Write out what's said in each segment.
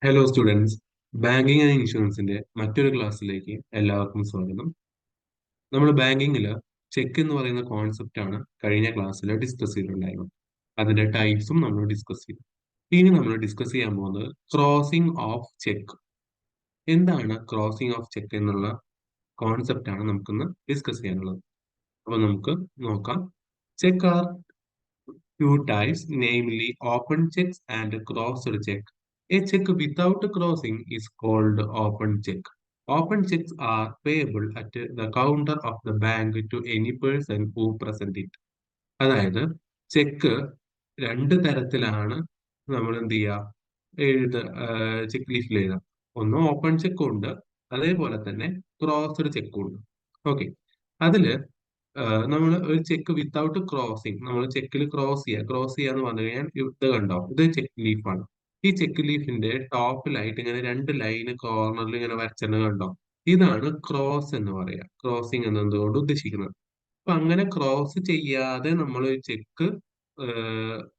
Hello students, banking and ഇൻഷുറൻസിന്റെ മറ്റൊരു ക്ലാസ്സിലേക്ക് എല്ലാവർക്കും സ്വാഗതം. നമ്മൾ ബാങ്കിങ്ങിൽ ചെക്ക് എന്ന് പറയുന്ന കോൺസെപ്റ്റ് ആണ് കഴിഞ്ഞ ക്ലാസ്സിൽ ഡിസ്കസ് ചെയ്തിട്ടുണ്ടായിരുന്നത്. അതിന്റെ ടൈപ്സും നമ്മൾ ഡിസ്കസ് ചെയ്തു. ഇനി നമ്മൾ ഡിസ്കസ് ചെയ്യാൻ പോകുന്നത് ക്രോസിംഗ് ഓഫ് ചെക്ക്. എന്താണ് ക്രോസിംഗ് ഓഫ് ചെക്ക് എന്നുള്ള കോൺസെപ്റ്റ് ആണ് നമുക്കിന്ന് ഡിസ്കസ് ചെയ്യാനുള്ളത്. അപ്പൊ നമുക്ക് നോക്കാം. Cheque are two types, namely open checks and crossed check. A check without crossing is called open check. Open checks are payable at the counter of the bank to any person who present it. അതായത് check രണ്ട് തരത്തിലാണ് നമ്മൾ എന്ത് ചെയ്യുക check ലീഫിൽ എഴുതാം. ഒന്ന് open ചെക്കും ഉണ്ട്, അതേപോലെ തന്നെ ക്രോസ്ഡ് ചെക്കും ഉണ്ട്. ഓക്കെ, അതില് നമ്മൾ ഒരു ചെക്ക് വിത്തൗട്ട് ക്രോസിങ്, നമ്മൾ ചെക്കിൽ ക്രോസ് ചെയ്യാന്ന് പറഞ്ഞു കഴിഞ്ഞാൽ ഇത് കണ്ടോ, ഇത് ചെക്ക് ലീഫാണ്. ഈ ചെക്ക് ലീഫിന്റെ ടോപ്പിലായിട്ട് ഇങ്ങനെ രണ്ട് ലൈന് കോർണറിൽ ഇങ്ങനെ വരച്ചത് കണ്ടോ, ഇതാണ് ക്രോസ് എന്ന് പറയാ. ക്രോസിങ് എന്നതുകൊണ്ട് ഉദ്ദേശിക്കുന്നത്. അപ്പൊ അങ്ങനെ ക്രോസ് ചെയ്യാതെ നമ്മൾ ചെക്ക്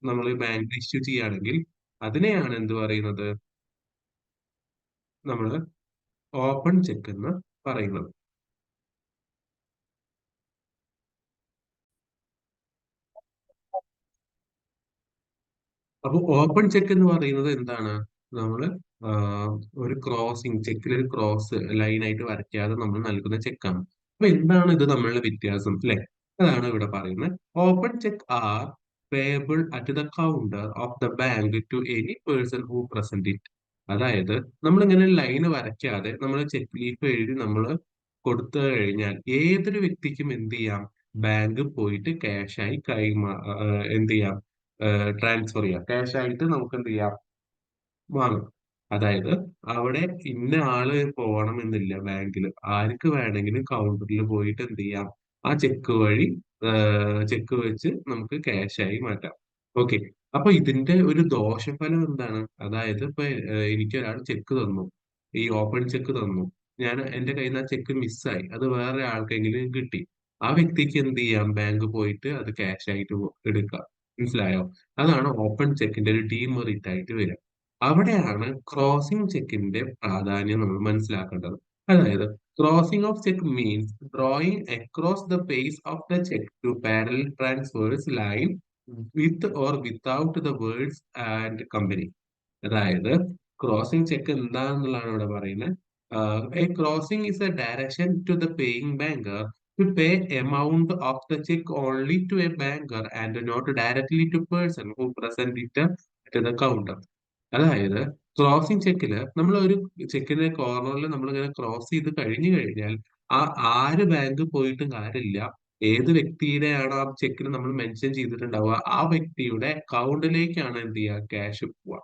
നമ്മൾ ബാങ്കിൽ ഇഷ്യൂ ചെയ്യുകയാണെങ്കിൽ അതിനെയാണ് എന്ത് പറയുന്നത്, നമ്മൾ ഓപ്പൺ ചെക്ക് എന്ന് പറയുന്നത്. അപ്പൊ ഓപ്പൺ ചെക്ക് എന്ന് പറയുന്നത് എന്താണ്, നമ്മള് ഒരു ക്രോസിങ് ചെക്കിൽ ഒരു ക്രോസ് ലൈനായിട്ട് വരയ്ക്കാതെ നമ്മൾ നൽകുന്ന ചെക്കാണ്. അപ്പൊ എന്താണ് ഇത് തമ്മിലുള്ള വ്യത്യാസം അല്ലെ? അതാണ് ഇവിടെ പറയുന്നത്. Open cheque are payable at the counter of the bank to any person who present it. അതായത് നമ്മൾ ഇങ്ങനെ ലൈന് വരയ്ക്കാതെ നമ്മൾ ചെക്ക് ലീഫ് എഴുതി നമ്മൾ കൊടുത്തു കഴിഞ്ഞാൽ ഏതൊരു വ്യക്തിക്കും എന്ത് ചെയ്യാം, ബാങ്ക് പോയിട്ട് ക്യാഷായി എന്ത് ചെയ്യാം, ട്രാൻസ്ഫർ ചെയ്യാം. ക്യാഷ് ആയിട്ട് നമുക്ക് എന്ത് ചെയ്യാം, വാങ്ങാം. അതായത് അവിടെ ഇന്ന ആള് പോകണം എന്നില്ല ബാങ്കിൽ. ആർക്ക് വേണമെങ്കിലും കൗണ്ടറിൽ പോയിട്ട് എന്ത് ചെയ്യാം, ആ ചെക്ക് വഴി ചെക്ക് വെച്ച് നമുക്ക് ക്യാഷ് ആയി മാറ്റാം. ഓക്കെ, അപ്പൊ ഇതിന്റെ ഒരു ദോഷഫലം എന്താണ്? അതായത് ഇപ്പൊ എനിക്ക് ഒരാൾ ചെക്ക് തന്നു, ഈ ഓപ്പൺ ചെക്ക് തന്നു, ഞാൻ എന്റെ കയ്യിൽ നിന്ന് ആ ചെക്ക് മിസ്സായി, അത് വേറെ ആൾക്കെങ്കിലും കിട്ടി. ആ വ്യക്തിക്ക് എന്ത് ചെയ്യാം, ബാങ്ക് പോയിട്ട് അത് ക്യാഷ് ആയിട്ട് എടുക്കാം. മനസ്സിലായോ? അതാണ് ഓപ്പൺ ചെക്കിന്റെ ഒരു ഡീമെറിറ്റ് ആയിട്ട് വരിക. അവിടെയാണ് ക്രോസിംഗ് ചെക്കിന്റെ പ്രാധാന്യം നമ്മൾ മനസ്സിലാക്കേണ്ടത്. അതായത് crossing of cheque means drawing across the face of the cheque two parallel transverse line with or without the words and company. അതായത് ക്രോസിംഗ് ചെക്ക് എന്താണെന്നുള്ളതാണ് ഇവിടെ പറയുന്നത്. A crossing is a direction to the paying banker to pay amount of the cheque only to a banker and not directly to person who present it at the counter. അതായത് crossing ചെക്കില് നമ്മൾ ഒരു ചെക്കിന്റെ കോർണറിൽ നമ്മൾ ഇങ്ങനെ cross ചെയ്ത് കഴിഞ്ഞു കഴിഞ്ഞാൽ ആ ആര് ബാങ്ക് പോയിട്ടും കാര്യമില്ല, ഏത് വ്യക്തിയുടെയാണ് ആ ചെക്കിൽ നമ്മൾ മെൻഷൻ ചെയ്തിട്ടുണ്ടാവുക, ആ വ്യക്തിയുടെ അക്കൗണ്ടിലേക്കാണ് എന്ത് ചെയ്യുക, ക്യാഷ് പോവുക.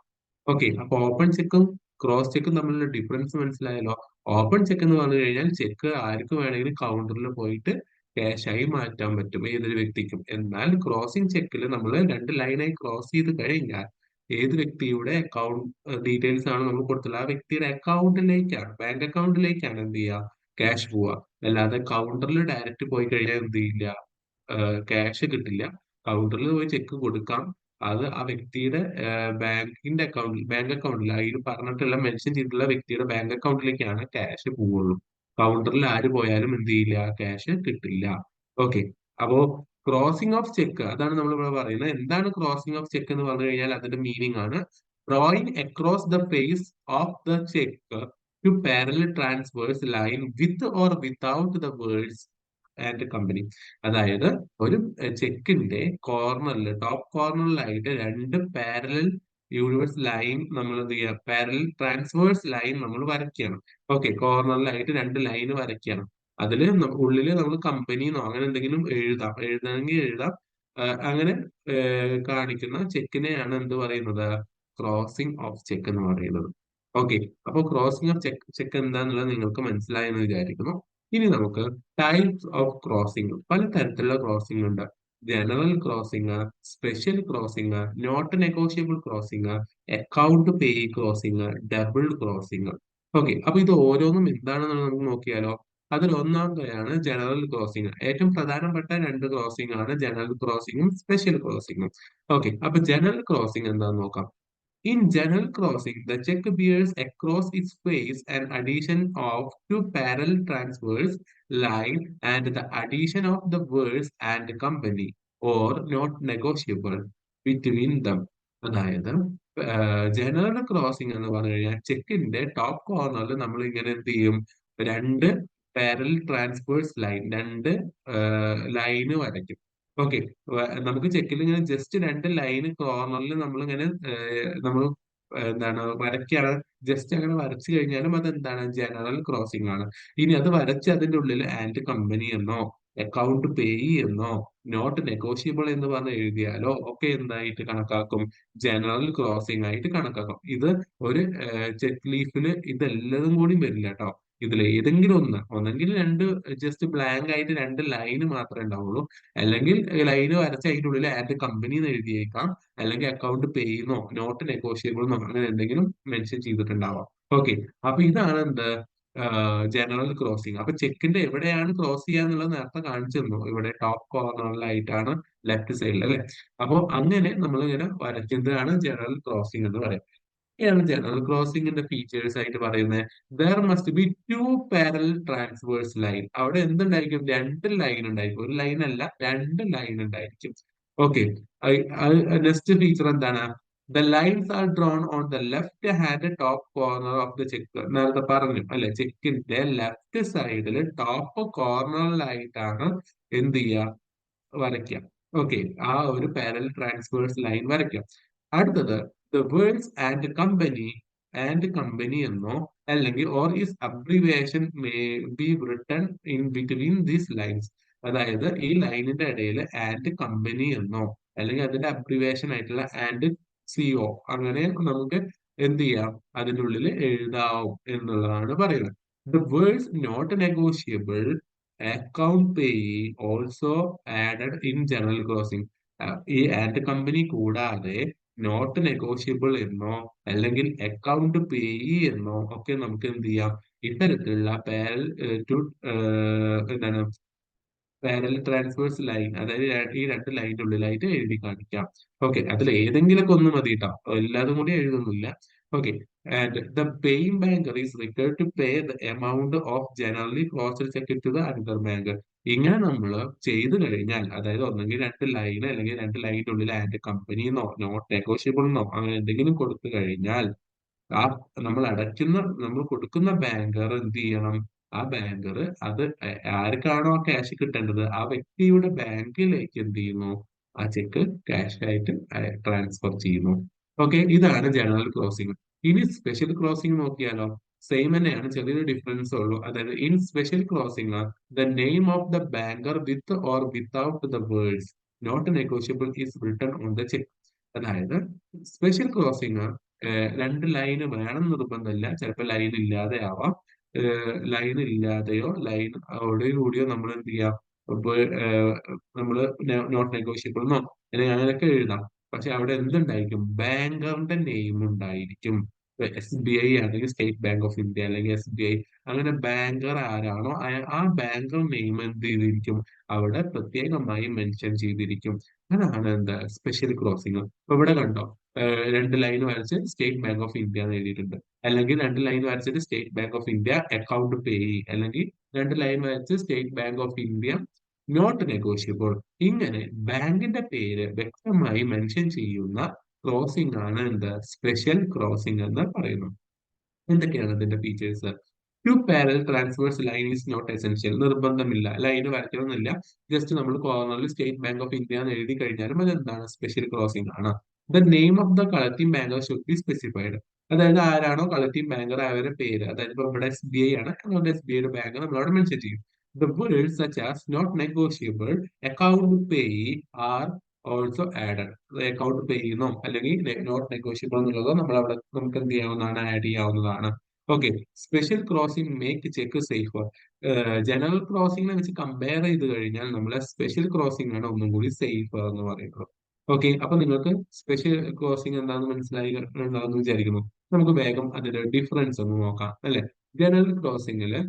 ഓക്കെ, അപ്പൊ ഓപ്പൺ ചെക്കും ക്രോസ് ചെക്കും തമ്മിലുള്ള ഡിഫറൻസ് മനസ്സിലായല്ലോ. ഓപ്പൺ ചെക്ക് എന്ന് പറഞ്ഞു കഴിഞ്ഞാൽ ചെക്ക് ആർക്ക് വേണമെങ്കിലും കൗണ്ടറിൽ പോയിട്ട് ക്യാഷ് ആയി മാറ്റാൻ പറ്റും ഏതൊരു വ്യക്തിക്കും. എന്നാൽ ക്രോസിംഗ് ചെക്കിൽ നമ്മൾ രണ്ട് ലൈനായി ക്രോസ് ചെയ്ത് കഴിഞ്ഞാൽ ഏത് വ്യക്തിയുടെ അക്കൗണ്ട് ഡീറ്റെയിൽസ് ആണ് നമ്മൾ കൊടുത്തുള്ളത്, ആ വ്യക്തിയുടെ അക്കൗണ്ടിലേക്കാണ്, ബാങ്ക് അക്കൗണ്ടിലേക്കാണ് എന്ത് ചെയ്യുക, ക്യാഷ് പോവുക. അല്ലാതെ കൗണ്ടറിൽ ഡയറക്റ്റ് പോയി കഴിഞ്ഞാൽ എന്ത് ചെയ്യില്ല, ക്യാഷ് കിട്ടില്ല. കൗണ്ടറിൽ പോയി ചെക്ക് കൊടുക്കാം, അത് ആ വ്യക്തിയുടെ ബാങ്കിന്റെ അക്കൗണ്ടിൽ, ബാങ്ക് അക്കൗണ്ടിൽ അതിൽ പറഞ്ഞിട്ടുള്ള മെൻഷൻ ചെയ്തിട്ടുള്ള വ്യക്തിയുടെ ബാങ്ക് അക്കൗണ്ടിലേക്കാണ് ക്യാഷ് പോവുള്ളൂ. കൗണ്ടറിൽ ആര് പോയാലും എന്ത് ചെയ്യില്ല, ക്യാഷ് കിട്ടില്ല. ഓക്കെ, അപ്പോ ക്രോസിംഗ് ഓഫ് ചെക്ക് അതാണ് നമ്മൾ ഇവിടെ പറയുന്നത്. എന്താണ് ക്രോസിംഗ് ഓഫ് ചെക്ക് എന്ന് പറഞ്ഞു കഴിഞ്ഞാൽ അതിന്റെ മീനിങ് ആണ് drawing across the face of the cheque two parallel transverse line with or without the words and company. അതായത് ഒരു ചെക്കിന്റെ കോർണറിൽ, ടോപ്പ് കോർണറിലായിട്ട് രണ്ട് പാരലൽ യൂണിവേഴ്സ് ലൈൻ നമ്മൾ എന്ത് ചെയ്യുക, പാരലൽ ട്രാൻസ്വേഴ്സ് ലൈൻ നമ്മൾ വരയ്ക്കുകയാണ്. ഓക്കെ, കോർണറിലായിട്ട് രണ്ട് ലൈൻ വരയ്ക്കുകയാണ്. അതില് ഉള്ളില് നമ്മൾ കമ്പനിന്നോ അങ്ങനെ എന്തെങ്കിലും എഴുതാം, എഴുതണമെങ്കിൽ എഴുതാം. അങ്ങനെ കാണിക്കുന്ന ചെക്കിനെയാണ് എന്ത് പറയുന്നത്, ക്രോസിംഗ് ഓഫ് ചെക്ക് എന്ന് പറയുന്നത്. ഓക്കെ, അപ്പൊ ക്രോസിംഗ് ഓഫ് ചെക്ക് എന്താന്നുള്ളത് നിങ്ങൾക്ക് മനസ്സിലായെന്ന് വിചാരിക്കുന്നു. ഇനി നമുക്ക് ടൈപ്സ് ഓഫ് ക്രോസിംഗ്, പല തരത്തിലുള്ള ക്രോസിംഗ് ഉണ്ട്. General crossing, special crossing, not negotiable crossing, account pay crossing, double crossing. Okay, അപ്പൊ ഇത് ഓരോന്നും എന്താണെന്നുള്ളത് നമുക്ക് നോക്കിയാലോ. അതിൽ ഒന്നാമത്തെയാണ് ജനറൽ ക്രോസിംഗ്. ഏറ്റവും പ്രധാനപ്പെട്ട രണ്ട് ക്രോസിംഗ് ആണ് ജനറൽ ക്രോസിംഗും സ്പെഷ്യൽ ക്രോസിംഗും. ഓക്കെ, അപ്പൊ ജനറൽ ക്രോസിംഗ് എന്താന്ന് നോക്കാം. In general crossing, the check bears across its face an addition of two parallel transverse line and the addition of the words and company or not negotiable between them. അതായത് general crossing എന്ന് പറഞ്ഞു കഴിഞ്ഞാൽ ചെക്കിന്റെ top കോർണറിൽ നമ്മൾ ഇങ്ങനെ എന്ത് ചെയ്യും, രണ്ട് പാരലൽ ട്രാൻസ്വേഴ്സ് ലൈൻ, രണ്ട് ലൈന് വരയ്ക്കും. ഓക്കെ, നമുക്ക് ചെക്കിൽ ഇങ്ങനെ ജസ്റ്റ് രണ്ട് ലൈന് കോർണറിൽ നമ്മളിങ്ങനെ നമ്മൾ എന്താണ് വരയ്ക്കാണ്. ജസ്റ്റ് അങ്ങനെ വരച്ചു കഴിഞ്ഞാലും അതെന്താണ്, ജനറൽ ക്രോസിംഗ് ആണ്. ഇനി അത് വരച്ച് അതിന്റെ ഉള്ളിൽ ആൻഡ് കമ്പനി എന്നോ അക്കൗണ്ട് പേയി എന്നോ നോട്ട് നെഗോഷ്യബിൾ എന്ന് പറഞ്ഞ് എഴുതിയാലോ ഒക്കെ എന്തായിട്ട് കണക്കാക്കും, ജനറൽ ക്രോസിംഗ് ആയിട്ട് കണക്കാക്കും. ഇത് ഒരു ചെക്ക് ലീഫില് ഇതെല്ലതും കൂടി വരില്ല കേട്ടോ. ഇതിൽ ഏതെങ്കിലും ഒന്ന്, ഒന്നെങ്കിൽ രണ്ട് ജസ്റ്റ് ബ്ലാങ്ക് ആയിട്ട് രണ്ട് ലൈന് മാത്രമേ ഉണ്ടാവുള്ളൂ, അല്ലെങ്കിൽ ലൈന് വരച്ച് അതിന്റെ ഉള്ളിൽ ആൻഡ് കമ്പനി എന്ന് എഴുതിയേക്കാം, അല്ലെങ്കിൽ അക്കൗണ്ട് പേയ്ന്നോ നോട്ട് നെഗോഷ്യബിൾ എന്നോ അങ്ങനെ എന്തെങ്കിലും മെൻഷൻ ചെയ്തിട്ടുണ്ടാവാം. ഓക്കെ, അപ്പൊ ഇതാണ് എന്ത്, ജനറൽ ക്രോസിംഗ്. അപ്പൊ ചെക്കിന്റെ എവിടെയാണ് ക്രോസ് ചെയ്യാന്നുള്ളത് നേരത്തെ കാണിച്ചു തന്നു, ഇവിടെ ടോപ്പ് കോർണറിലായിട്ടാണ്, ലെഫ്റ്റ് സൈഡിൽ അല്ലെ. അപ്പൊ അങ്ങനെ നമ്മൾ ഇങ്ങനെ വരയ്ക്കുന്നതാണ് ജനറൽ ക്രോസിംഗ് എന്ന് പറയുന്നത്. ഇതാണ് ജനറൽ ക്രോസിംഗിന്റെ ഫീച്ചേഴ്സ് ആയിട്ട് പറയുന്നത്. There must be two parallel transverse line. അവിടെ എന്തുണ്ടായിരിക്കും, രണ്ട് ലൈൻ ഉണ്ടായിരിക്കും, ഒരു ലൈൻ അല്ല രണ്ട് ലൈൻ ഉണ്ടായിരിക്കും. ഓക്കെ, നെക്സ്റ്റ് ഫീച്ചർ എന്താണ്, the lines are drawn on the left hand top corner of the check. നേരത്തെ പറഞ്ഞു അല്ലെ, ചെക്കിന്റെ ലെഫ്റ്റ് സൈഡിൽ ടോപ്പ് കോർണറിലായിട്ടാണ് എന്ത് ചെയ്യുക, വരയ്ക്കാം. ഓക്കെ, ആ ഒരു പാരലൽ ട്രാൻസ്വേഴ്സ് ലൈൻ വരയ്ക്കാം. അടുത്തത് ദ വേർഡ്സ് ആൻഡ് കമ്പനി എന്നോ അല്ലെങ്കിൽ or is abbreviation may be written in between these lines. അതായത് ഈ ലൈനിന്റെ ഇടയിൽ ആൻഡ് കമ്പനി എന്നോ അല്ലെങ്കിൽ അതിന്റെ അബ്രിവേഷൻ ആയിട്ടുള്ള ആൻഡ് സിഒ അങ്ങനെ നമുക്ക് എന്ത് ചെയ്യാം, അതിൻ്റെ ഉള്ളിൽ എഴുതാവും എന്നുള്ളതാണ് പറയുന്നത്. The words not negotiable account payee also added in general crossing. ഈ ആഡ് കമ്പനി കൂടാതെ നോട്ട് നെഗോഷ്യബിൾ എന്നോ അല്ലെങ്കിൽ അക്കൗണ്ട് പേയി എന്നോ ഒക്കെ നമുക്ക് എന്ത് ചെയ്യാം, ഇത്തരത്തിലുള്ള പാരൽ ടു എന്താണ് പാരലൽ ട്രാൻസ്വേഴ്സ് ലൈൻ, അതായത് ഈ രണ്ട് ലൈനിന്റെ ഉള്ളിലായിട്ട് എഴുതി കാണിക്കാം. ഓക്കെ, അതിൽ ഏതെങ്കിലുമൊക്കെ ഒന്ന് മതി കേട്ടോ, എല്ലാതും കൂടി എഴുതുന്നില്ല. Okay, and the paying banker is required to pay the amount of generally crossed cheque to the another banker. ഇങ്ങനെ നമ്മൾ ചെയ്തു കഴിഞ്ഞാൽ, അതായത് ഒന്നെങ്കിൽ രണ്ട് ലൈൻ അല്ലെങ്കിൽ രണ്ട് ലൈനിന്റെ ഉള്ളിൽ ആൻഡ് കമ്പനി എന്നോ നോട്ട് നെഗോഷ്യബിൾ എന്നോ അങ്ങനെ എന്തെങ്കിലും കൊടുത്തു കഴിഞ്ഞാൽ ആ നമ്മൾ കൊടുക്കുന്ന ബാങ്കർ എന്ത് ചെയ്യണം, ആ ബാങ്കർ അത് ആർക്കാണോ ആ ക്യാഷ് കിട്ടേണ്ടത് ആ വ്യക്തിയുടെ ബാങ്കിലേക്ക് എന്ത് ചെയ്യുന്നു, ആ ചെക്ക് ക്യാഷ് ആയിട്ട് ട്രാൻസ്ഫർ ചെയ്യുന്നു. ഓക്കെ, ഇതാണ് ജനറൽ ക്ലോസിംഗ്. ഇനി സ്പെഷ്യൽ ക്ലോസിംഗ് നോക്കിയാലോ, സെയിം തന്നെയാണ്, ചെറിയൊരു ഡിഫറൻസ് ഉള്ളൂ. അതായത് in special crossing the name of the banker with or without the words not negotiable is written on the cheque. അതായത് സ്പെഷ്യൽ ക്ലോസിംഗ് രണ്ട് ലൈന് വേണം നിർബന്ധമില്ല, ചിലപ്പോൾ ലൈൻ ഇല്ലാതെ ആവാം. ലൈൻ ഇല്ലാതെയോ ലൈനോട് കൂടിയോ നമ്മൾ എന്ത് ചെയ്യാം, നമ്മൾ നോട്ട് നെഗോഷ്യബിൾ എന്നോ അല്ലെങ്കിൽ അങ്ങനെയൊക്കെ എഴുതാം. പക്ഷെ അവിടെ എന്തുണ്ടായിരിക്കും, ബാങ്കറിന്റെ നെയിം ഉണ്ടായിരിക്കും. SBI ആണെങ്കിൽ സ്റ്റേറ്റ് ബാങ്ക് ഓഫ് ഇന്ത്യ അല്ലെങ്കിൽ SBI, അങ്ങനെ ബാങ്കർ ആരാണോ ആ ബാങ്കർ നെയിം എന്ത് ചെയ്തിരിക്കും, അവിടെ പ്രത്യേകമായി മെൻഷൻ ചെയ്തിരിക്കും. അതാണ് എന്താ സ്പെഷ്യൽ ക്രോസിംഗ്. ഇപ്പൊ ഇവിടെ കണ്ടോ, രണ്ട് ലൈൻ വരച്ച് സ്റ്റേറ്റ് ബാങ്ക് ഓഫ് ഇന്ത്യ എന്ന് എഴുതിയിട്ടുണ്ട്, അല്ലെങ്കിൽ രണ്ട് ലൈൻ വരച്ചിട്ട് State Bank of India account payee, അല്ലെങ്കിൽ രണ്ട് ലൈൻ വരച്ച് State Bank of India not negotiable. ഇങ്ങനെ ബാങ്കിന്റെ പേര് വ്യക്തമായി മെൻഷൻ ചെയ്യുന്ന ക്രോസിംഗ് ആണ് എന്ത്, സ്പെഷ്യൽ ക്രോസിംഗ് എന്ന് പറയുന്നത്. എന്തൊക്കെയാണ് ഇതിന്റെ features? Two parallel transverse line is not essential. നിർബന്ധമില്ല, ലൈന് വരയ്ക്കണമെന്നില്ല. ജസ്റ്റ് നമ്മൾ കോർണറിൽ സ്റ്റേറ്റ് ബാങ്ക് ഓഫ് ഇന്ത്യ എന്ന് എഴുതി കഴിഞ്ഞാലും അതെന്താണ്, സ്പെഷ്യൽ ക്രോസിംഗ് ആണ്. The name of the collecting banker should be specified. അതായത് ആരാണോ കളക്ടിംഗ് ബാങ്കർ അവരുടെ പേര്, അതായത് ഇപ്പൊ ഇവിടെ SBI ആണ്, അതുകൊണ്ട് SBIയുടെ ബാങ്ക് നമ്മളവിടെ മെൻഷൻ ചെയ്യും. The word such as not negotiable account payee are also added. Account pay ചെയ്യുന്നോ അല്ലെങ്കിൽ നോട്ട് നെഗോഷ്യബിൾ എന്നുള്ളതോ നമ്മൾ അവിടെ നമുക്ക് എന്ത് ചെയ്യാവുന്നതാണ്, ആഡ് ചെയ്യാവുന്നതാണ്. Okay, special crossing make cheque safer. General ക്രോസിംഗിനെ വെച്ച് കമ്പയർ ചെയ്ത് കഴിഞ്ഞാൽ നമ്മളെ സ്പെഷ്യൽ ക്രോസിംഗ് ആണ് ഒന്നും കൂടി സേഫർ എന്ന് പറയുന്നത്. ഓക്കെ, അപ്പൊ നിങ്ങൾക്ക് സ്പെഷ്യൽ ക്രോസിംഗ് എന്താണെന്ന് മനസ്സിലായി ഉണ്ടാവുമെന്ന് വിചാരിക്കുന്നു. നമുക്ക് വേഗം അതിന്റെ ഡിഫറൻസ് ഒന്ന് നോക്കാം അല്ലെ. ജനറൽ ക്രോസിംഗില്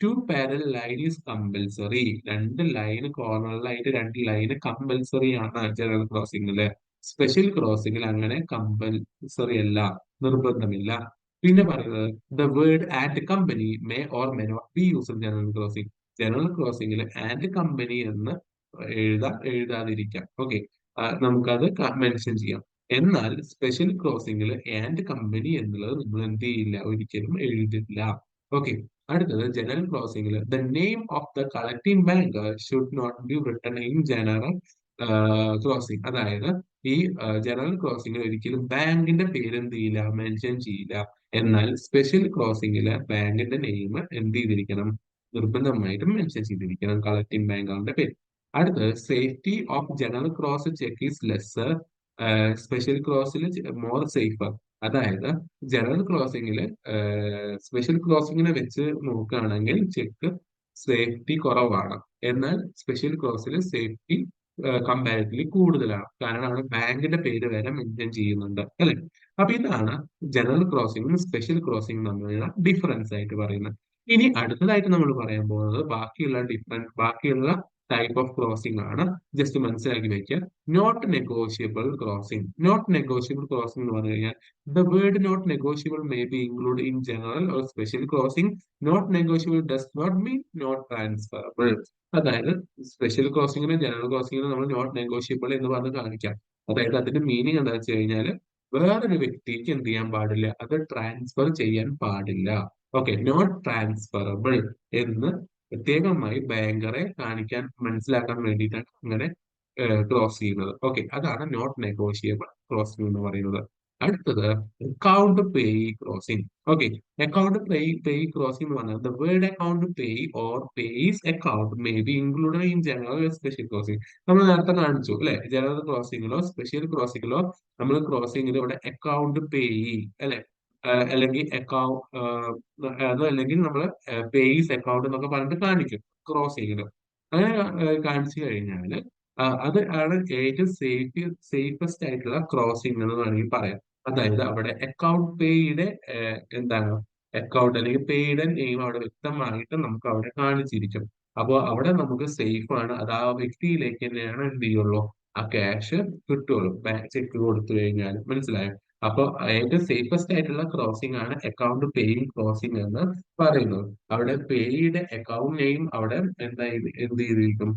two parallel line is compulsory. രണ്ട് ലൈൻ കോർണറിലായിട്ട് രണ്ട് ലൈന് കമ്പൽസറി ആണ് ജനറൽ ക്രോസിംഗില്. സ്പെഷ്യൽ ക്രോസിംഗിൽ അങ്ങനെ കമ്പൽസറി അല്ല, നിർബന്ധമില്ല. പിന്നെ പറയുന്നത് the word and company may or may not be use in general crossing. General ക്രോസിംഗിൽ ആൻഡ് കമ്പനി എന്ന് എഴുതാതിരിക്കാം. ഓക്കെ, നമുക്കത് മെൻഷൻ ചെയ്യാം. എന്നാൽ സ്പെഷ്യൽ ക്രോസിംഗിൽ ആൻഡ് കമ്പനി എന്നുള്ളത് നമ്മൾ എന്ത് ചെയ്യില്ല, ഒരിക്കലും എഴുതില്ല. ഓക്കെ, അടുത്തത് ജനറൽ ക്രോസിംഗിൽ the name of the collecting bank should not be written in general crossing. അതായത് ഈ ജനറൽ ക്രോസിംഗിൽ ഒരിക്കലും ബാങ്കിന്റെ പേര് എന്ത് ചെയ്യില്ല, മെൻഷൻ ചെയ്യില്ല. എന്നാൽ സ്പെഷ്യൽ ക്രോസിംഗില് ബാങ്കിന്റെ നെയിം എന്ത് ചെയ്തിരിക്കണം, നിർബന്ധമായിട്ടും മെൻഷൻ ചെയ്തിരിക്കണം, കളക്ടിംഗ് ബാങ്കുകളുടെ പേര്. അടുത്തത് safety of general cross cheque is lesser, special ക്രോസിൽ മോർ സേഫർ. അതായത് ജനറൽ ക്രോസിംഗില് സ്പെഷ്യൽ ക്രോസിംഗിനെ വെച്ച് നോക്കുകയാണെങ്കിൽ ചെക്ക് സേഫ്റ്റി കുറവാണ്. എന്നാൽ സ്പെഷ്യൽ ക്രോസിൽ സേഫ്റ്റി കമ്പാരിറ്റീവ്ലി കൂടുതലാണ്. കാരണം അവിടെ ബാങ്കിന്റെ പേര് വരെ മെൻഷൻ ചെയ്യുന്നുണ്ട്, അല്ലെ? അപ്പൊ ഇതാണ് ജനറൽ ക്രോസിംഗും സ്പെഷ്യൽ ക്രോസിംഗും തമ്മിലുള്ള ഡിഫറൻസ് ആയിട്ട് പറയുന്നത്. ഇനി അടുത്തതായിട്ട് നമ്മൾ പറയാൻ പോകുന്നത് ബാക്കിയുള്ള ടൈപ്പ് ഓഫ് ക്രോസിംഗ് ആണ്. ജസ്റ്റ് മനസ്സിലാക്കി വെക്കുക. Not negotiable crossing. Not negotiable crossing എന്ന് പറഞ്ഞു കഴിഞ്ഞാൽ the word not negotiable may be include in general or special crossing. Not negotiable does not mean not transferable. അതായത് സ്പെഷ്യൽ ക്രോസിംഗിനും ജനറൽ ക്രോസിംഗിനും നമ്മൾ നോട്ട് നെഗോഷ്യബിൾ എന്ന് പറഞ്ഞ് കാണിക്കാം. അതായത് അതിന്റെ മീനിങ് എന്താ വെച്ച് കഴിഞ്ഞാൽ വേറൊരു വ്യക്തിക്ക് എന്ത് ചെയ്യാൻ പാടില്ല, അത് ട്രാൻസ്ഫർ ചെയ്യാൻ പാടില്ല. ഓക്കെ, നോട്ട് ട്രാൻസ്ഫറബിൾ എന്ന് പ്രത്യേകമായി ബാങ്കറെ കാണിക്കാൻ, മനസ്സിലാക്കാൻ വേണ്ടിയിട്ടാണ് അങ്ങനെ ക്രോസ് ചെയ്യുന്നത്. ഓക്കെ, അതാണ് നോട്ട് നെഗോഷിയബിൾ ക്രോസിംഗ് എന്ന് പറയുന്നത്. അടുത്തത് account payee crossing. Okay, account payee crossing എന്ന് പറഞ്ഞാൽ the word account payee or pays account may be included in general special crossing. നമ്മൾ നേരത്തെ കാണിച്ചു അല്ലെ, ജനറൽ ക്രോസിംഗിലോ സ്പെഷ്യൽ ക്രോസിംഗിലോ നമ്മൾ ക്രോസിംഗിൽ ഇവിടെ അക്കൗണ്ട് പേയി അല്ലെ, അല്ലെങ്കിൽ അല്ലെങ്കിൽ നമ്മൾ പേയ്സ് അക്കൗണ്ട് എന്നൊക്കെ പറഞ്ഞിട്ട് കാണിക്കും ക്രോസിംഗിൽ. അങ്ങനെ കാണിച്ചു കഴിഞ്ഞാൽ അത് ആണ് ഏറ്റവും സേഫസ്റ്റ് ആയിട്ടുള്ള ക്രോസിംഗ് എന്ന് വേണമെങ്കിൽ പറയാം. അതായത് അവിടെ അക്കൗണ്ട് പേയുടെ എന്താണ്, അക്കൗണ്ട് അല്ലെങ്കിൽ പേയുടെ നെയിം അവിടെ വ്യക്തമായിട്ട് നമുക്ക് അവിടെ കാണിച്ചിരിക്കും. അപ്പോൾ അവിടെ നമുക്ക് സേഫ് ആണ്. അത് ആ വ്യക്തിയിലേക്ക് തന്നെയാണ് എന്ത് ചെയ്യുള്ളൂ, ആ ക്യാഷ് കിട്ടുള്ളൂ, ബാങ്ക് ചെക്ക് കൊടുത്തു കഴിഞ്ഞാൽ. മനസ്സിലായോ? അപ്പൊ ഏറ്റവും സേഫസ്റ്റ് ആയിട്ടുള്ള ക്രോസിംഗ് ആണ് അക്കൗണ്ട് പേയിങ് ക്രോസിംഗ് എന്ന് പറയുന്നത്. അവിടെ പേയുടെ അക്കൗണ്ട് നെയിം അവിടെ എന്ത് ചെയ്തിരിക്കും,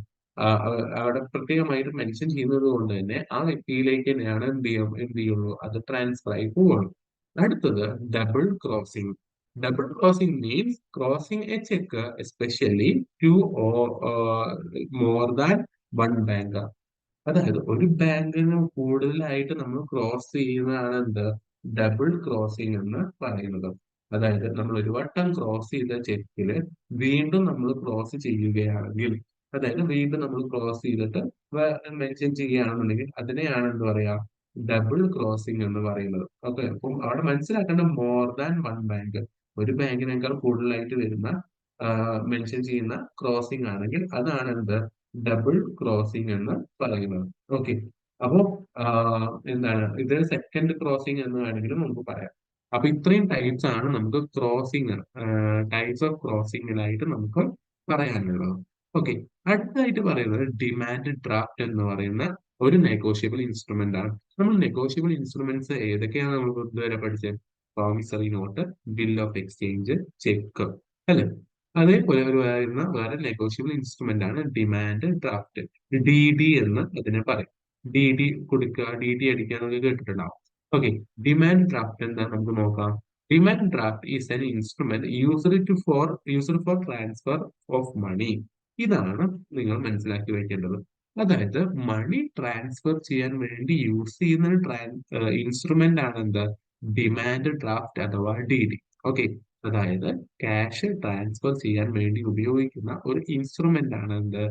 അവിടെ പ്രത്യേകമായിട്ട് മെൻഷൻ ചെയ്യുന്നത് കൊണ്ട് തന്നെ ആ വ്യക്തിയിലേക്ക് തന്നെയാണ് എന്ത് ചെയ്യുള്ളൂ, അത് ട്രാൻസ്ഫർ ആയി പോവുള്ളൂ. അടുത്തത് double crossing. Double crossing means crossing a cheque especially to more than one bank. അതായത് ഒരു ബാങ്കിന് കൂടുതലായിട്ട് നമ്മൾ ക്രോസ് ചെയ്യുന്നതാണ് എന്ത്, ഡബിൾ ക്രോസിംഗ് എന്ന് പറയുന്നത്. അതായത് നമ്മൾ ഒരു വട്ടം ക്രോസ് ചെയ്ത ചെക്കില് വീണ്ടും നമ്മൾ ക്രോസ് ചെയ്യുകയാണെങ്കിൽ, അതായത് വീണ്ടും നമ്മൾ ക്രോസ് ചെയ്തിട്ട് മെൻഷൻ ചെയ്യുകയാണെന്നുണ്ടെങ്കിൽ അതിനെയാണ് എന്ത് പറയാ, ഡബിൾ ക്രോസിംഗ് എന്ന് പറയുന്നത്. ഓക്കെ, അപ്പം അവിടെ മനസ്സിലാക്കേണ്ട മോർ ദാൻ വൺ ബാങ്ക്, ഒരു ബാങ്കിനേക്കാൾ കൂടുതലായിട്ട് വരുന്ന മെൻഷൻ ചെയ്യുന്ന ക്രോസിംഗ് ആണെങ്കിൽ അതാണ് എന്ത്, ഡബിൾ ക്രോസിംഗ് എന്ന് പറയുന്നത്. ഓക്കെ, അപ്പോ എന്താണ് ഇത്, സെക്കൻഡ് ക്രോസിംഗ് എന്ന് വേണമെങ്കിലും നമുക്ക് പറയാം. അപ്പൊ ഇത്രയും ടൈപ്സ് ആണ് നമുക്ക് ക്രോസിംഗ്, ടൈപ്സ് ഓഫ് ക്രോസിംഗിലായിട്ട് നമുക്ക് പറയാനുള്ളത്. ഓക്കെ, അടുത്തായിട്ട് പറയുന്നത് ഡിമാൻഡ് ഡ്രാഫ്റ്റ് എന്ന് പറയുന്ന ഒരു നെഗോഷ്യബിൾ ഇൻസ്ട്രുമെന്റ് ആണ്. നമ്മൾ നെഗോഷ്യബിൾ ഇൻസ്ട്രുമെന്റ്സ് ഏതൊക്കെയാണ് നമ്മൾ ഇതുവരെ പഠിച്ചത്? Promissory note, bill of exchange, cheque, അല്ലെ? അതേപോലെ വരുന്ന വേറെ നെഗോഷ്യബിൾ ഇൻസ്ട്രുമെന്റ് ആണ് ഡിമാൻഡ് ഡ്രാഫ്റ്റ്. ഡി ഡി എന്ന് അതിനെ പറയും. ഡി ഡി കൊടുക്കുക, ഡി ഡി അടിക്കുക എന്നൊക്കെ കേട്ടിട്ടുണ്ടാവും. ഓക്കെ, ഡിമാൻഡ് ഡ്രാഫ്റ്റ് എന്താ നമുക്ക് നോക്കാം. Demand draft is an instrument used for transfer of money. ഇതാണ് നിങ്ങൾ മനസ്സിലാക്കി വെക്കേണ്ടത്. അതായത് മണി ട്രാൻസ്ഫർ ചെയ്യാൻ വേണ്ടി യൂസ് ചെയ്യുന്ന ഒരു ഇൻസ്ട്രുമെന്റ് ആണ് എന്ത്, ഡിമാൻഡ് ഡ്രാഫ്റ്റ് അഥവാ ഡി ഡി. ഓക്കെ, അതായത് ക്യാഷ് ട്രാൻസ്ഫർ ചെയ്യാൻ വേണ്ടി ഉപയോഗിക്കുന്ന ഒരു ഇൻസ്ട്രുമെന്റ് ആണ് എന്ത്,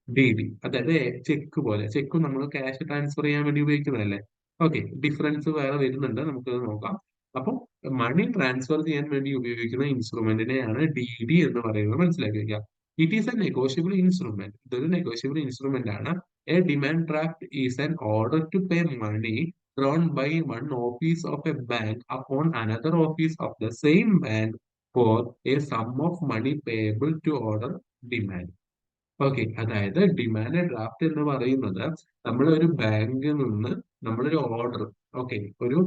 ഡി ഡി. അതായത് ചെക്ക് പോലെ, ചെക്ക് നമ്മൾ ക്യാഷ് ട്രാൻസ്ഫർ ചെയ്യാൻ വേണ്ടി ഉപയോഗിക്കുന്നതല്ലേ. ഓക്കെ, ഡിഫറൻസ് വേറെ വരുന്നുണ്ട്, നമുക്കത് നോക്കാം. അപ്പം മണി ട്രാൻസ്ഫർ ചെയ്യാൻ വേണ്ടി ഉപയോഗിക്കുന്ന ഇൻസ്ട്രുമെന്റിനെയാണ് ഡി ഡി എന്ന് പറയുന്നത്, മനസ്സിലാക്കി വെക്കുക. It is a negotiable instrument. ഇതൊരു നെഗോഷ്യബിൾ ഇൻസ്ട്രുമെന്റ് ആണ്. A demand draft is an order to pay money drawn by one office of a bank upon another office of the same bank for a sum of money payable to order demand. Okay. അതായത് demand draft എന്ന് പറയുന്നത് നമ്മളൊരു ബാങ്കിൽ നിന്ന് നമ്മളൊരു order, okay, ഒരു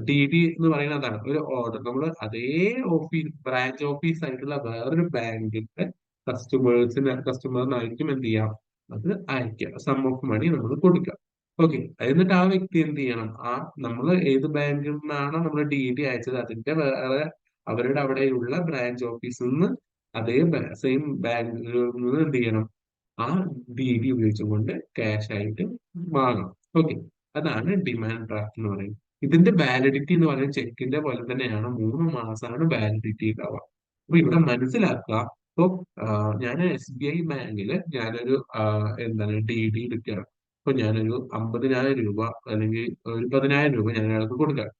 D D എന്ന് പറയുന്നത് അതാണ്. ഒരു ഓർഡർ നമ്മൾ അതേ ഓഫീസ്, ബ്രാഞ്ച് ഓഫീസ് ആയിട്ടുള്ള വേറൊരു ബാങ്കിന്റെ കസ്റ്റമറിനായിരിക്കും എന്ത് ചെയ്യാം, അത് അയക്കുക. സം ഓഫ് മണി നമ്മൾ കൊടുക്കുക. ഓക്കെ. എന്നിട്ട് ആ വ്യക്തി എന്ത് ചെയ്യണം, ആ നമ്മൾ ഏത് ബാങ്കിൽ നിന്നാണോ നമ്മൾ ഡി ഡി അയച്ചത് അതിന്റെ വേറെ അവരുടെ അവിടെയുള്ള ബ്രാഞ്ച് ഓഫീസിൽ നിന്ന് അതേ സെയിം ബാങ്കിൽ നിന്ന് എന്ത് ചെയ്യണം, ആ രീതി ഉപയോഗിച്ചുകൊണ്ട് ക്യാഷ് ആയിട്ട് വാങ്ങാം. ഓക്കെ. അതാണ് ഡിമാൻഡ് ഡ്രാഫ്റ്റ് എന്ന് പറയുന്നത്. ഇതിന്റെ വാലിഡിറ്റി എന്ന് പറയുന്നത് ചെക്കിന്റെ പോലെ തന്നെയാണ്, 3 മാസമാണ് വാലിഡിറ്റി ഉണ്ടാവുക. അപ്പൊ ഇവിടെ മനസ്സിലാക്കുക. ഇപ്പൊ ഞാൻ SBI ബാങ്കില് ഞാനൊരു എന്താണ് ഡി ഡി എടുക്കുകയാണ്. അപ്പൊ ഞാനൊരു 50,000 രൂപ അല്ലെങ്കിൽ ഒരു 10,000 രൂപ ഞാൻ അയാൾക്ക് കൊടുക്കാം.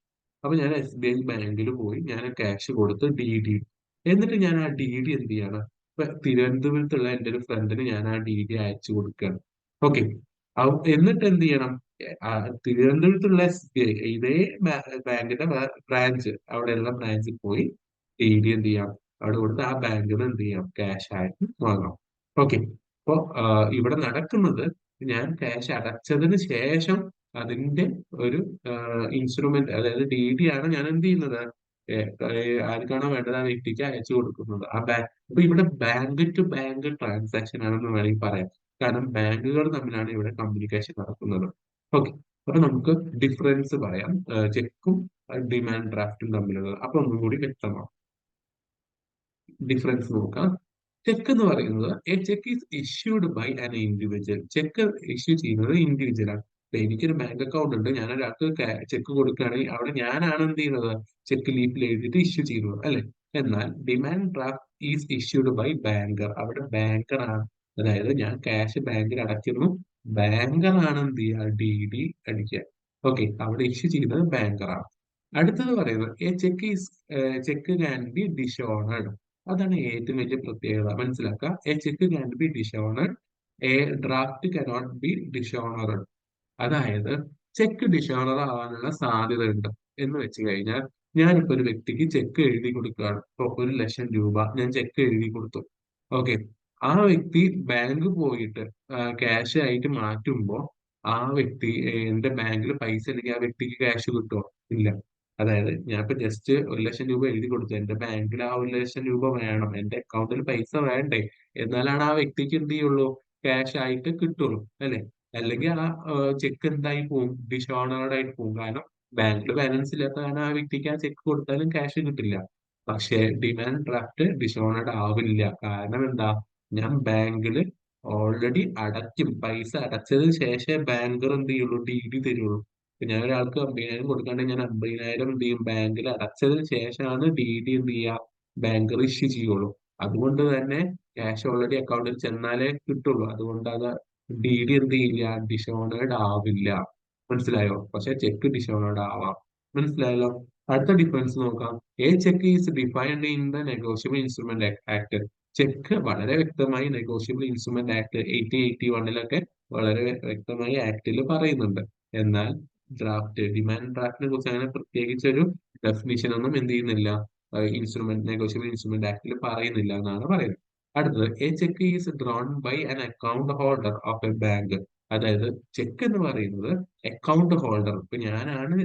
അപ്പൊ ഞാൻ SBI ബാങ്കിൽ പോയി ഞാൻ ക്യാഷ് കൊടുത്ത് ഡി ഡി, എന്നിട്ട് ഞാൻ ആ ഡി ഡി എന്ത് ചെയ്യാണ്, ഇപ്പൊ തിരുവനന്തപുരത്തുള്ള എന്റെ ഒരു ഫ്രണ്ടിന് ഞാൻ ആ ഡി ഡി അയച്ചു കൊടുക്കുകയാണ്. ഓക്കെ. എന്നിട്ട് എന്ത് ചെയ്യണം, ആ തിരുവനന്തപുരത്തുള്ള SBI ഇതേ ബാങ്കിന്റെ ബ്രാഞ്ച്, അവിടെയുള്ള ബ്രാഞ്ചിൽ പോയി ഡി ഡി എന്ത് ചെയ്യാം, അവിടെ കൊടുത്ത് ആ ബാങ്കിൽ നിന്ന് എന്ത് ചെയ്യാം, ക്യാഷ് ആയിട്ട് വാങ്ങാം. ഓക്കെ. അപ്പൊ ഇവിടെ നടക്കുന്നത്, ഞാൻ ക്യാഷ് അടച്ചതിന് ശേഷം അതിന്റെ ഒരു ഇൻസ്ട്രുമെന്റ്, അതായത് ഡി ഡി ആണ് ഞാൻ എന്ത് ചെയ്യുന്നത്, ആർക്കാണോ വേണ്ടത് ആ വ്യക്തിക്ക് അയച്ചു കൊടുക്കുന്നത്. അപ്പൊ ഇവിടെ ബാങ്ക് ടു ബാങ്ക് ട്രാൻസാക്ഷൻ ആണെന്ന് വേണമെങ്കിൽ പറയാം. കാരണം ബാങ്കുകൾ തമ്മിലാണ് ഇവിടെ കമ്മ്യൂണിക്കേഷൻ നടക്കുന്നത്. ഓക്കെ. അപ്പൊ നമുക്ക് ഡിഫറൻസ് പറയാം, ചെക്കും ഡിമാൻഡ് ഡ്രാഫ്റ്റും തമ്മിലുള്ളത്. അപ്പൊ ഒന്നും കൂടി വ്യക്തമാവും. ഡിഫറൻസ് നോക്കാം. ചെക്ക് എന്ന് പറയുന്നത്, a cheque is issued by an individual. Cheque issue ചെയ്യുന്നത് ഇൻഡിവിജ്വൽ ആണ്. ഇപ്പൊ എനിക്കൊരു ബാങ്ക് അക്കൗണ്ട് ഉണ്ട്, ഞാൻ ഒരാൾക്ക് ചെക്ക് കൊടുക്കുകയാണെങ്കിൽ അവിടെ ഞാനാണ് എന്ത് ചെയ്യുന്നത്, ചെക്ക് ലീഫിൽ എഴുതിയിട്ട് ഇഷ്യൂ ചെയ്യുന്നത്, അല്ലെ? എന്നാൽ demand draft is issued by banker. അവിടെ ബാങ്കർ ആണ്, അതായത് ഞാൻ ക്യാഷ് ബാങ്കിൽ അടയ്ക്കുന്നു, ബാങ്കർ ആണ് എന്ത് ചെയ്യുക, ഡി ഡി അടിക്കുക. ഓക്കെ. അവിടെ ഇഷ്യൂ ചെയ്യുന്നത് ബാങ്കർ ആണ്. അടുത്തത് പറയുന്നത്, a cheque is cheque can be dishonoured. അതാണ് ഏറ്റവും വലിയ പ്രത്യേകത, മനസ്സിലാക്കുക. A cheque can be dishonoured, a draft cannot be dishonoured. അതായത് ചെക്ക് ഡിഷോണർ ആവാനുള്ള സാധ്യതയുണ്ട് എന്ന് വെച്ച് കഴിഞ്ഞാൽ, ഞാനിപ്പോ ഒരു വ്യക്തിക്ക് ചെക്ക് എഴുതി കൊടുക്കുകയാണ്. ഇപ്പൊ 1,00,000 രൂപ ഞാൻ ചെക്ക് എഴുതി കൊടുത്തു. ഓക്കെ. ആ വ്യക്തി ബാങ്ക് പോയിട്ട് ക്യാഷ് ആയിട്ട് മാറ്റുമ്പോ ആ വ്യക്തി എന്റെ ബാങ്കിൽ പൈസ ഇല്ലെങ്കിൽ ആ വ്യക്തിക്ക് ക്യാഷ് കിട്ടുമോ? ഇല്ല. അതായത് ഞാൻ ഇപ്പൊ ജസ്റ്റ് 1,00,000 രൂപ എഴുതി കൊടുത്തു, എന്റെ ബാങ്കിൽ ആ 1,00,000 രൂപ വേണം, എന്റെ അക്കൗണ്ടിൽ പൈസ വേണ്ടേ, എന്നാലാണ് ആ വ്യക്തിക്ക് എന്ത് ചെയ്യുള്ളൂ, ക്യാഷ് ആയിട്ട് കിട്ടുള്ളൂ, അല്ലെ? അല്ലെങ്കിൽ ആ ചെക്ക് എന്തായി പോകും, ഡിഷോണേർഡ് ആയിട്ട് പോകും. കാരണം ബാങ്കിൽ ബാലൻസ് ഇല്ലാത്ത കാരണം ആ വ്യക്തിക്ക് ആ ചെക്ക് കൊടുത്താലും ക്യാഷ് കിട്ടില്ല. പക്ഷേ ഡിമാൻഡ് ഡ്രാഫ്റ്റ് ഡിഷോണേർഡ് ആവില്ല. കാരണം എന്താ, ഞാൻ ബാങ്കിൽ ഓൾറെഡി അടയ്ക്കും, പൈസ അടച്ചതിന് ശേഷമേ ബാങ്കർ എന്ത് ചെയ്യുള്ളൂ, ഡി ഡി തരുള്ളൂ. ഇപ്പൊ ഞാൻ ഒരാൾക്ക് 50,000 കൊടുക്കാണെങ്കിൽ ഞാൻ 50,000 എന്ത് ചെയ്യും, ബാങ്കിൽ അടച്ചതിന് ശേഷമാണ് ഡി ഡി എന്ത് ചെയ്യുക, ബാങ്കർ ഇഷ്യൂ ചെയ്യുള്ളൂ. അതുകൊണ്ട് തന്നെ ക്യാഷ് ഓൾറെഡി അക്കൗണ്ടിൽ ചെന്നാലേ കിട്ടുള്ളൂ. അതുകൊണ്ട് അത് ഡി ഡി എന്ത് ചെയ്യില്ല, ഡിഷോണേർഡ് ആവില്ല. മനസ്സിലായോ? പക്ഷെ ചെക്ക് ഡിഷോണേർഡ് ആവാം. മനസ്സിലായല്ലോ? അടുത്ത ഡിഫറൻസ് നോക്കാം. A cheque is defined in the negotiable instrument act. Check വളരെ വ്യക്തമായി നെഗോഷ്യബിൾ ഇൻസ്ട്രുമെന്റ് ആക്ട് 1881 വളരെ വ്യക്തമായി ആക്ടിൽ പറയുന്നുണ്ട്. എന്നാൽ ഡിമാൻഡ് ഡ്രാഫ്റ്റിനെ കുറിച്ച് അങ്ങനെ പ്രത്യേകിച്ച് ഒരു ഡെഫിനിഷൻ ഒന്നും എന്ത് ചെയ്യുന്നില്ല, നെഗോഷ്യബിൾ ഇൻസ്ട്രുമെന്റ് ആക്ടിൽ പറയുന്നില്ല എന്നാണ് പറയുന്നത്. അടുത്തത്, a cheque is drawn by an account holder of a bank. അതായത് ചെക്ക് എന്ന് പറയുന്നത് അക്കൗണ്ട് ഹോൾഡർ, ഇപ്പൊ ഞാനാണ്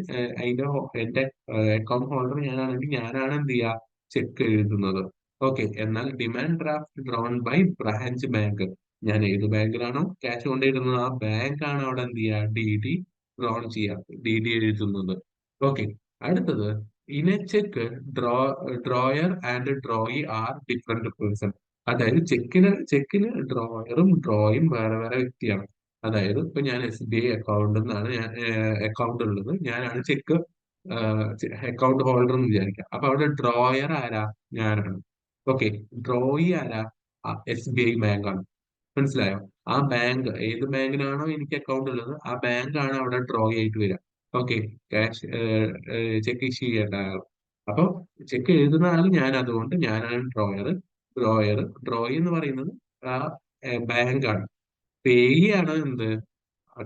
എന്റെ അക്കൗണ്ട് ഹോൾഡർ ഞാനാണെങ്കിൽ ഞാനാണ് എന്ത് ചെയ്യുക, ചെക്ക് എഴുതുന്നത്. ഓക്കെ. എന്നാൽ demand draft drawn by branch bank, ഞാൻ ഏത് ബാങ്കിലാണോ ക്യാഷ് കൊണ്ടിടുന്നത് ആ ബാങ്ക് ആണ് അവിടെ എന്ത് ചെയ്യുക, ഡി ഡി ഡ്രോൺ ചെയ്യുക, ഡി ഡി എഴുതുന്നത്. ഓക്കെ. അടുത്തത്, in a cheque drawer and drawee are different person. അതായത് ചെക്കിന് ഡ്രോയറും ഡ്രോയും വേറെ വേറെ വ്യക്തിയാണ്. അതായത് ഇപ്പൊ ഞാൻ SBI അക്കൗണ്ടിൽ നിന്നാണ് ഞാൻ അക്കൗണ്ട് ഉള്ളത്, ഞാനാണ് ചെക്ക് അക്കൗണ്ട് ഹോൾഡർ എന്ന് വിചാരിക്കാം. അപ്പൊ അവിടെ ഡ്രോയർ ആരാ, ഞാനാണ്. ഓക്കെ. ഡ്രോയി ആരാ, SBI ബാങ്ക് ആണ്. മനസ്സിലായോ? ആ ബാങ്ക്, ഏത് ബാങ്കിനാണോ എനിക്ക് അക്കൗണ്ട് ഉള്ളത് ആ ബാങ്ക് ആണ് അവിടെ ഡ്രോയി ആയിട്ട് വരിക. ഓക്കെ. ക്യാഷ് ചെക്ക് ഇഷ്യൂ ചെയ്യേണ്ട ആൾ. അപ്പൊ ചെക്ക് എഴുതുന്ന ആൾ ഞാൻ, അതുകൊണ്ട് ഞാനാണ് ഡ്രോയർ. ഡ്രോയി എന്ന് പറയുന്നത് ആ ബാങ്ക് ആണ്. പേയി ആണ് എന്ത്,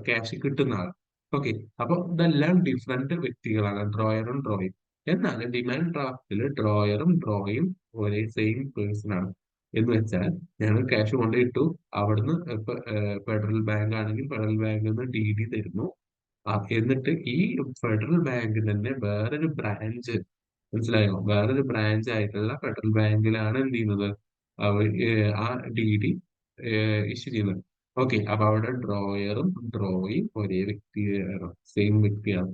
ക്യാഷ് കിട്ടുന്ന ആൾ. ഓക്കെ. അപ്പൊ ഇതെല്ലാം ഡിഫറെന്റ് വ്യക്തികളാണ്, ഡ്രോയറും ഡ്രോയും. എന്നാൽ ഡിമാൻഡ് ഡ്രാഫ്റ്റിൽ ഡ്രോയറും ഡ്രോയും ഒരേ സെയിം പേഴ്സൺ ആണ്. എന്ന് വെച്ചാൽ ഞങ്ങൾ ക്യാഷ് കൊണ്ടിട്ടു, അവിടുന്ന് ഇപ്പൊ ഫെഡറൽ ബാങ്ക് ആണെങ്കിൽ ഫെഡറൽ ബാങ്കിൽ നിന്ന് DD തരുന്നു. എന്നിട്ട് ഈ ഫെഡറൽ ബാങ്ക് തന്നെ വേറൊരു ബ്രാഞ്ച്, മനസ്സിലായോ, വേറൊരു ബ്രാഞ്ച് ആയിട്ടുള്ള ഫെഡറൽ ബാങ്കിലാണ് എന്ത് ചെയ്യുന്നത്, ആ DD ഇഷ്യൂ ചെയ്യുന്നത്. ഓക്കെ, അപ്പൊ അവിടെ ഡ്രോയറും ഡ്രോയും ഒരേ വ്യക്തിയാണ്, സെയിം വ്യക്തിയാണ്.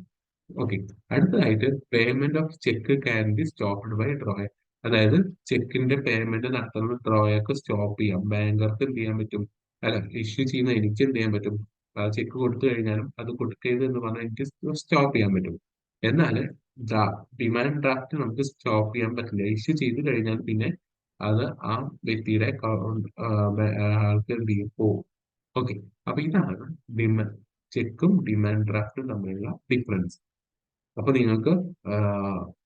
ഓക്കെ. അടുത്തതായിട്ട് payment of cheque can be stopped by drawer. അതായത് ചെക്കിന്റെ പേയ്മെന്റ് നടത്തുന്ന ഡ്രോയർക്ക് സ്റ്റോപ്പ് ചെയ്യാം. ബാങ്കർക്ക് എന്ത് ചെയ്യാൻ പറ്റും, അല്ല, ഇഷ്യൂ ചെയ്യുന്ന എനിക്ക് എന്ത് ചെയ്യാൻ പറ്റും, ആ ചെക്ക് കൊടുത്തു കഴിഞ്ഞാലും അത് കൊടുക്കരുത് എന്ന് പറഞ്ഞാൽ എനിക്ക് സ്റ്റോപ്പ് ചെയ്യാൻ പറ്റും. എന്നാൽ ഡിമാൻഡ് ഡ്രാഫ്റ്റ് നമുക്ക് സ്റ്റോപ്പ് ചെയ്യാൻ പറ്റില്ല. ഇഷ്യൂ ചെയ്ത് കഴിഞ്ഞാൽ പിന്നെ അത് ആ വ്യക്തിയുടെ ആൾക്ക് എന്ത് ചെയ്യും, പോകും. ഓക്കെ. അപ്പൊ ഇതാണ് ഡിമാൻഡ് ചെക്കും ഡിമാൻഡ് ഡ്രാഫ്റ്റും തമ്മിലുള്ള ഡിഫറൻസ്. അപ്പൊ നിങ്ങൾക്ക്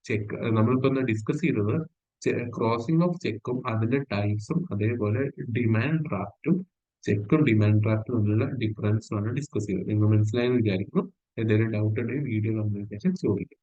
ചെക്ക് നമ്മളിപ്പോ ഒന്ന് ഡിസ്കസ് ചെയ്തത് ക്രോസിംഗ് ഓഫ് ചെക്കും അതിന്റെ ടൈപ്സും അതേപോലെ ഡിമാൻഡ് ഡ്രാഫ്റ്റും ചെക്കും ഡിമാൻഡ് ഡ്രാഫ്റ്റും തമ്മിലുള്ള ഡിഫറൻസും ആണ് ഡിസ്കസ് ചെയ്തത്. നിങ്ങൾ മനസ്സിലായെന്ന് വിചാരിക്കുന്നു. എന്തെങ്കിലും ഡൗട്ട് ഉണ്ടെങ്കിൽ വീഡിയോ കമ്മ്യൂണിക്കേഷൻ ചോദിക്കും.